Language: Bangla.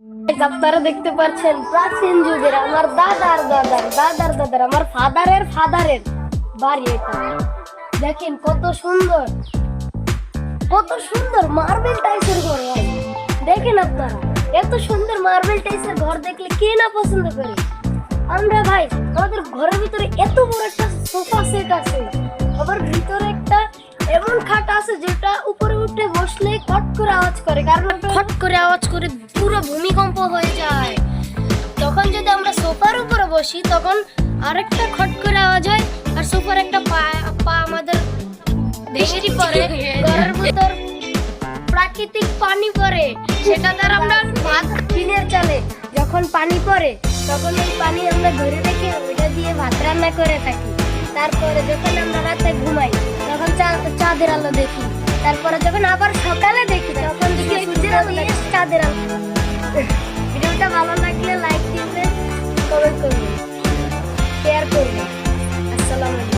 আপনারা দেখতে পাচ্ছেন প্রাচীন যুগের আমার দাদার দাদার দাদার দাদার আমার ফাদারের ফাদারের বাড়ি এটা। দেখেন কত সুন্দর, কত সুন্দর মার্বেল টাইসের ঘর ভাই। দেখেন আপনারা এত সুন্দর মার্বেল টাইসের ঘর দেখলে কে না পছন্দ করে। আমরা ভাই আমাদের ঘরের ভিতরে এত বড় একটা সোফা সেট আছে, আবার ভিতরে একটা এমন খাট আছে যেটা উপরে উঠে বসলে খট করে আওয়াজ করে, কারণ খট করে আওয়াজ করে পুরো ভূমিকম্প হয়ে যায়। তখন যদি আমরা সোফার উপরে বসি তখন আরেকটা খট করে আওয়াজ হয়, আর সোফার একটা পা আমাদের ভেঙে পড়ে, ঘরের ভিতর প্রাকৃতিক পানি পড়ে, সেটা দ্বারা আমরা ভাত টিনের চালে যখন পানি পড়ে তখন ওই পানি আমরা ধরে রেখে ওইটা দিয়ে ভাত রান্না করে থাকি। তারপরে যখন আমরা রাতে ঘুমাই তখন চাঁদের আলো দেখি, তারপরে যখন আবার সকালে দেখি তখন দেখি সূর্যের আলো, চাঁদের আলো।